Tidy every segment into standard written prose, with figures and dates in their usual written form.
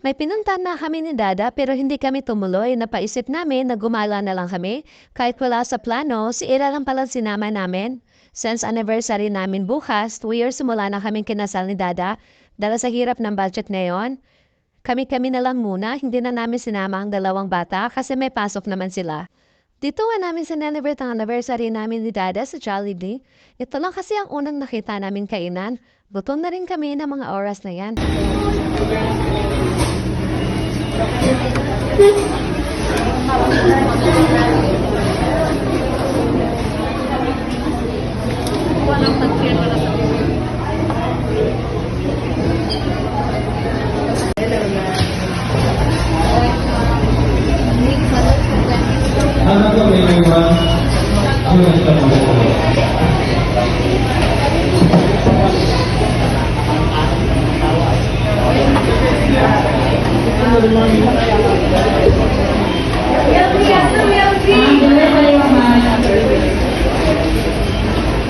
May pinuntahan na kami ni Dada pero hindi kami tumuloy. Napaisip namin na gumala na lang kami. Kahit wala sa plano, si Ira lang pala sinama namin. Since anniversary namin bukas, 2 years simula na kaming kinasal ni Dada. Dahil sa hirap ng budget ngayon, kami-kami na lang muna, hindi na namin sinama ang dalawang bata kasi may pasok naman sila. Dito nga namin sinelebrate ang anniversary namin ni Dada sa Jollibee. Ito lang kasi ang unang nakita namin kainan. Gutom na rin kami ng mga oras na yan.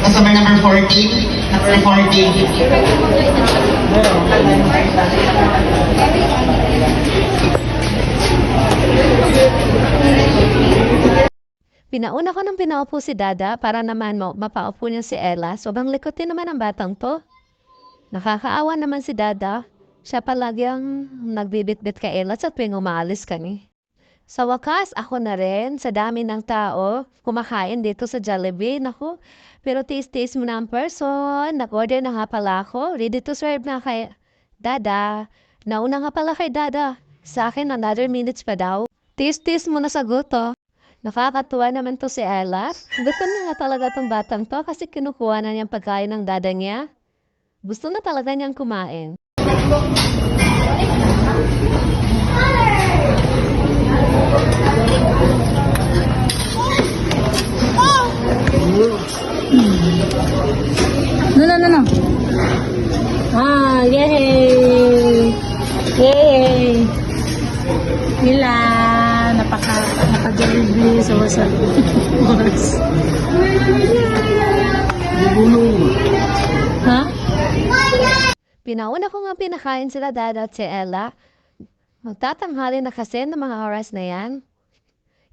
Customer number 14. Number 14. Pinauna ko nang pinaupo si Dada para naman mapaupo niya si Ella. Sobrang likot din naman ang batang to. Nakakaawa naman si Dada. Siya palagi ang nagbibitbit kay Ella sa tuwing umaalis kami. Sa wakas, ako na rin, sa dami ng tao, kumakain dito sa Jollibee. Naku, pero tiis-tiis mo na ang person. Nag-order na nga pala ako. Ready to serve na kay Dada. Nauna nga pala kay Dada. Sa akin, another minutes pa daw. Tiis-tiis mo na sagot, oh. Nakakatuwa naman to si Ella. Gusto na nga talaga tong batang to kasi kinukuha na niyang pagkain ng dada niya. Gusto na talaga niyang kumain. No. Ah, yay! Yay! Nila, napaka-Jollibee sa wasak oras. Ha? Pinauna ko nga pinakain sila Dada at si Ella. Magtatanghali na kasi ng mga oras na yan.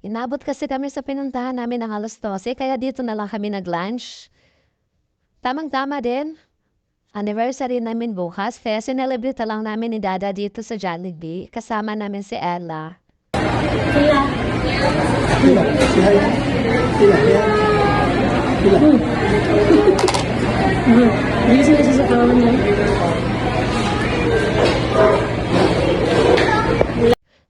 Inabot kasi kami sa pinuntahan namin ng alas 12, kaya dito na lang kami nag-lunch. Tamang-tama din. Anniversary namin bukas, kaya sinelebrate lang namin ni Dada dito sa Jollibee. Kasama namin si Ella. Busy na siya sa kawan niya.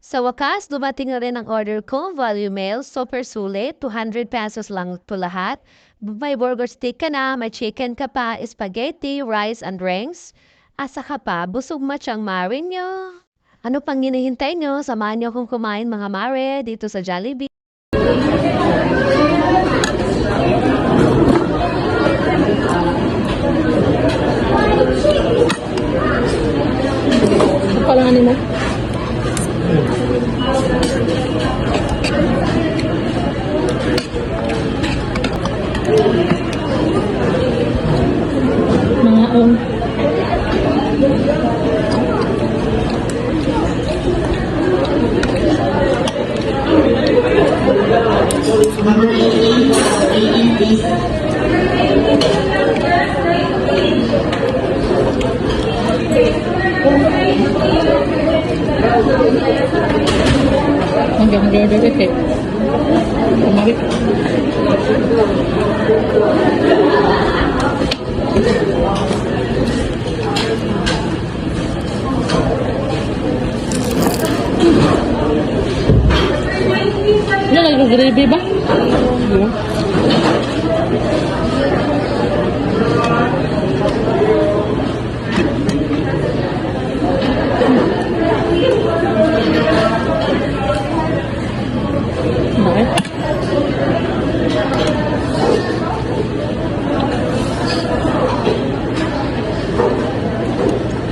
Sa wakas, dumating na rin ang order ko, volume mail, super sulit, 200 pesos lang to lahat. May burger stick ka na, may chicken ka pa, spaghetti, rice and drinks. Asa ka pa, busog match ang mare nyo. Ano pang hinihintay nyo? Samahan nyo kung kumain mga mare dito sa Jollibee. Palanganin mo. Mga Number 18. 18, please. hanggang gagawin eh. Kumawit. Ano, nag-gravy ba? Ano? Bakit?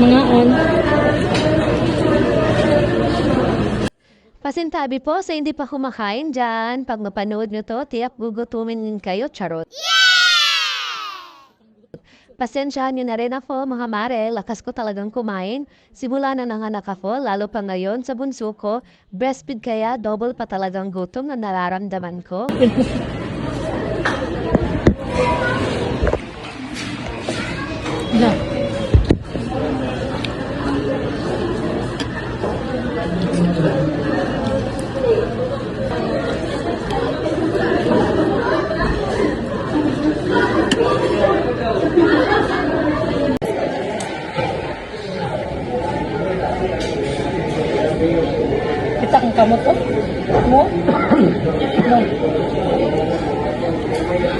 Mga on. Pasintabi po sa hindi pa kumakain dyan. Pag mapanood nyo to, tiyak gugutumin kayo, charot. Pasensyahan niyo na rin ako, mga mare. Lakas ko talagang kumain. Simula na nanganak ako, lalo pa ngayon sa bunso ko. Breastfeed kaya double pa talagang gutom na nararamdaman ko. Na. Kita kang kamot to? Mo? No.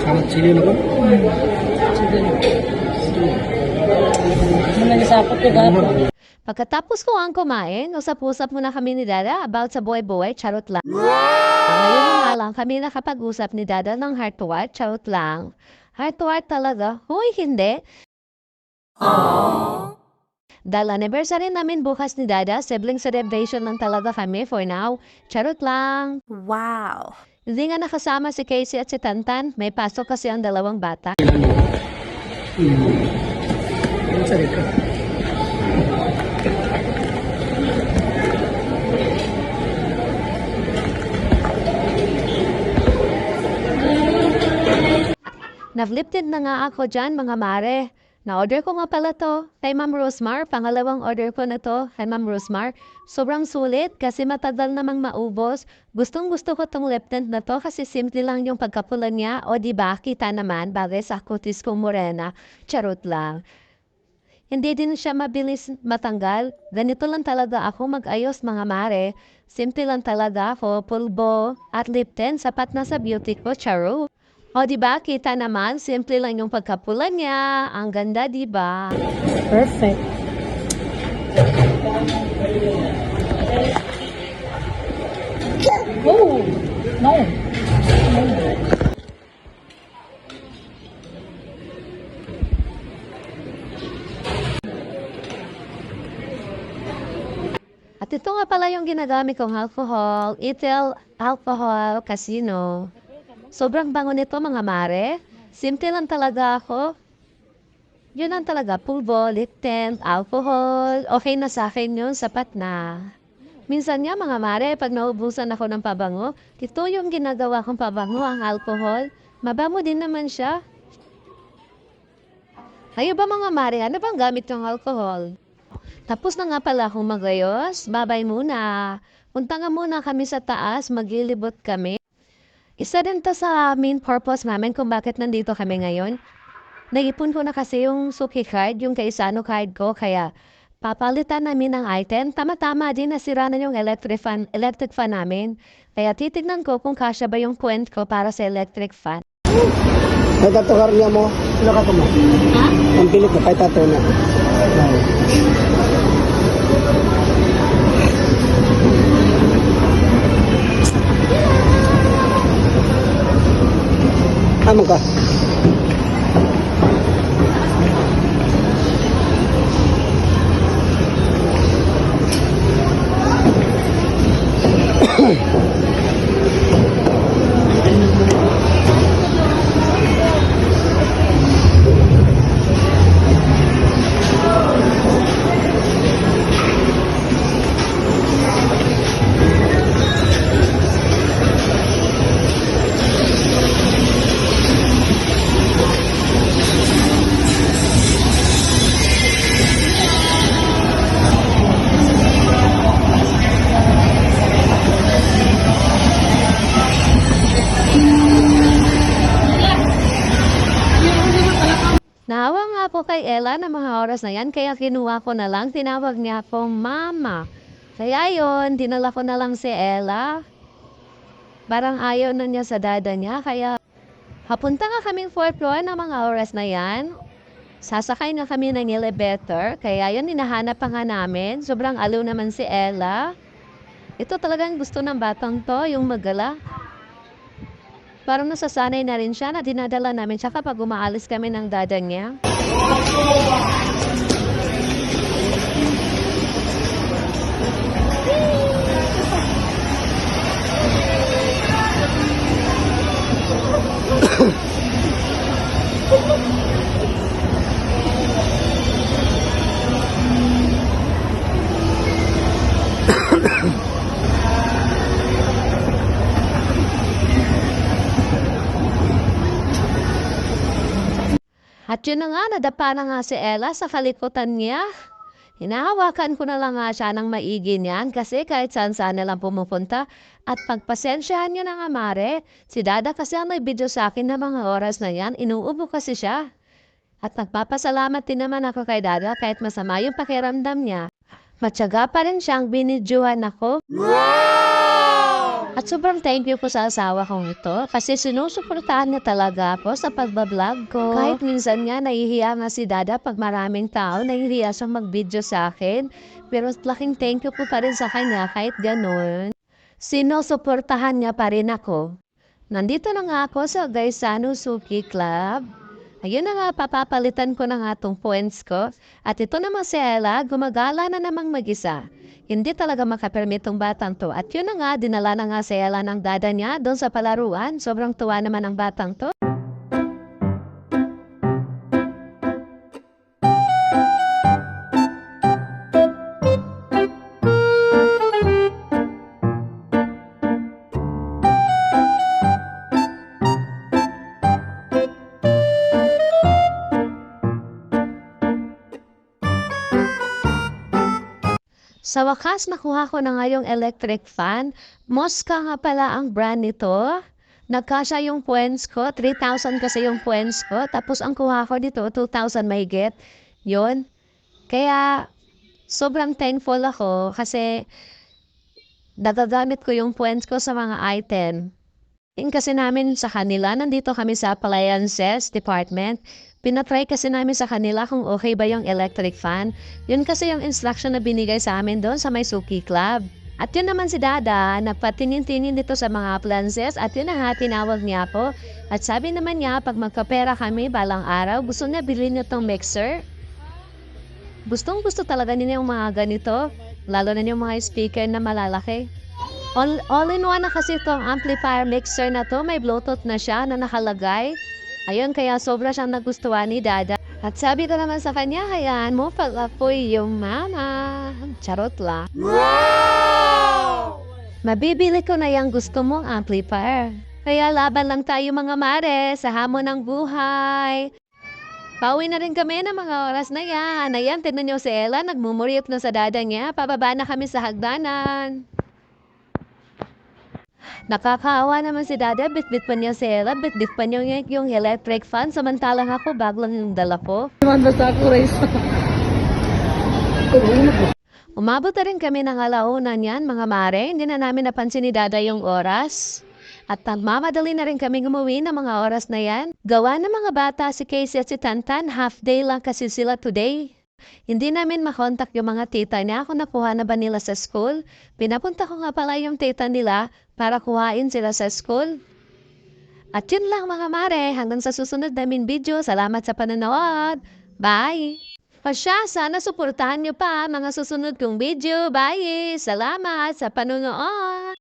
Sangat chili na ko. Sige. Ano nagsapot ko gapon? Pagkatapos ko ang kumain, usap-usap muna kami ni Dada about sa boy-boy, charot lang. Ngayon na nga lang kami nakapag-usap ni Dada ng heart to heart, charot lang. Heart to heart talaga? Huy, hindi. Dahil anniversary namin bukas ni Dada, sibling celebration lang talaga kami for now. Charot lang. Wow. Hindi nga nakasama si Casey at si Tantan. May pasok kasi ang dalawang bata. Ang sarili ka. Navlipted na nga ako dyan, mga mare. Na-order ko nga pala to kay Ma'am Rosmar. Pangalawang order ko na to kay Ma'am Rosmar. Sobrang sulit kasi matagal namang maubos. Gustong-gusto ko tong Lipton na to kasi simple lang yung pagkapula niya. O diba, kita naman, bagay sa kutis kong morena. Charot lang. Hindi din siya mabilis matanggal. Ganito lang talaga ako mag-ayos, mga mare. Simple lang talaga ako, pulbo at Lipton. Sapat na sa beauty ko, charo. O diba, kita naman, simple lang yung pagkapula niya. Ang ganda, diba? Perfect. Oh! No! At ito nga pala yung ginagamit kong alcohol, ethyl alcohol casino. Sobrang bango nito, mga mare. Simple lang talaga ako. Yun lang talaga, pulbo, Lipton, alcohol. Okay na sa akin yun, sapat na. Minsan nga, mga mare, pag naubusan ako ng pabango, ito yung ginagawa kong pabango, ang alcohol. Mabango din naman siya. Kayo ba, mga mare, ano bang gamit yung alcohol? Tapos na nga pala akong magayos. Babay muna. Punta nga muna kami sa taas, maglilibot kami. Isa din to sa main purpose namin kung bakit nandito kami ngayon. Naipon ko na kasi yung Suki card, yung Kaisano card ko, kaya papalitan namin ng item. Tama-tama din nasira na yung electric fan namin. Kaya titignan ko kung kasya ba yung point ko para sa electric fan. Kaya tato ka rin mo. Sino ka mo? Ha? Ang pilit na, kaya tato na. Amo ka. Naawa nga po kay Ella na mga oras na yan, kaya kinuha ko na lang, tinawag niya akong mama. Kaya yon, dinala ko na lang si Ella. Parang ayaw na niya sa dada niya, kaya papunta nga kaming 4th floor na mga oras na yan. Sasakay nga kami ng elevator, kaya yun, hinahanap pa nga namin. Sobrang aliw naman si Ella. Ito talagang gusto ng batang to, yung magala. Parang nasasanay na rin siya na dinadala namin siya kapag umaalis kami ng dada niya. At yun na nga, nadapa na nga si Ella sa kalikutan niya. Hinahawakan ko na lang nga siya ng maigi niyan kasi kahit saan-saan na lang pumupunta. At pagpasensyahan niyo na nga, Mare. Si Dada kasi ang nag-video sa akin na mga oras na yan. Inuubo kasi siya. At nagpapasalamat din naman ako kay Dada kahit masama yung pakiramdam niya. Matyaga pa rin siyang binidyohan ako. At sobrang thank you po sa asawa kong ito kasi sinusuportahan niya talaga ako sa pagbablog ko. Kahit minsan nga nahihiya nga si Dada pag maraming tao, nahihiya siyang mag-video sa akin. Pero laking thank you po pa rin sa kanya kahit ganun. Sinusuportahan niya pa rin ako. Nandito na nga ako sa Gaisano Suki Club. Ayun na nga, papapalitan ko na nga itong points ko. At ito naman si Ella, gumagala na namang mag-isa. Hindi talaga makapermit tong batang to. At yun na nga, dinala na nga si Ella ng dada niya doon sa palaruan. Sobrang tuwa naman ang batang to. Sa wakas, nakuha ko na nga yung electric fan. Mosca nga pala ang brand nito. Nagkasya yung points ko. 3,000 kasi yung points ko. Tapos ang kuha ko dito, 2,000 mahigit. Yun. Kaya, sobrang thankful ako kasi nagagamit ko yung points ko sa mga item. Yung kasi namin sa kanila, nandito kami sa appliances department. Pinatry kasi namin sa kanila kung okay ba yung electric fan. Yun kasi yung instruction na binigay sa amin doon sa may Suki Club. At yun naman si Dada, nagpatingin-tingin dito sa mga appliances at yun na nga, tinawag niya ako. At sabi naman niya, pag magkapera kami balang araw, gusto niya bilhin niya tong mixer. Gustong-gusto talaga niya yung mga ganito, lalo na yung mga speaker na malalaki. All-in-one na kasi itong amplifier mixer na to, may Bluetooth na siya na nakalagay. Ayun, kaya sobra siyang nagustuhan ni Dada. At sabi ko naman sa kanya, hayaan mo pag-apoy yung mama. Charot lang. Wow! Mabibili ko na yung gusto mong amplifier. Kaya laban lang tayo mga mare sa hamon ng buhay. Pauwi na rin kami ng mga oras na yan. Ayan, tignan niyo si Ella, nagmumuriot na sa dada niya. Pababa na kami sa hagdanan. Nakakaawa naman si Dada, bit-bit pa niya si Ella, bit-bit pa niya yung electric fan, samantalang ako, bag lang yung dala ko. Umabot na rin kami ng alauna niyan, mga mare, hindi na namin napansin ni Dada yung oras. At mamadali na rin kami umuwi ng mga oras na yan. Gawa ng mga bata si Casey at si Tantan, half day lang kasi sila today. Hindi namin makontak yung mga tita niya kung nakuha na ba nila sa school. Pinapunta ko nga pala yung tita nila para kuhain sila sa school. At yun lang mga mare, hanggang sa susunod namin video. Salamat sa panonood. Bye! Pasya, sana suportahan niyo pa mga susunod kong video. Bye! Salamat sa panonood!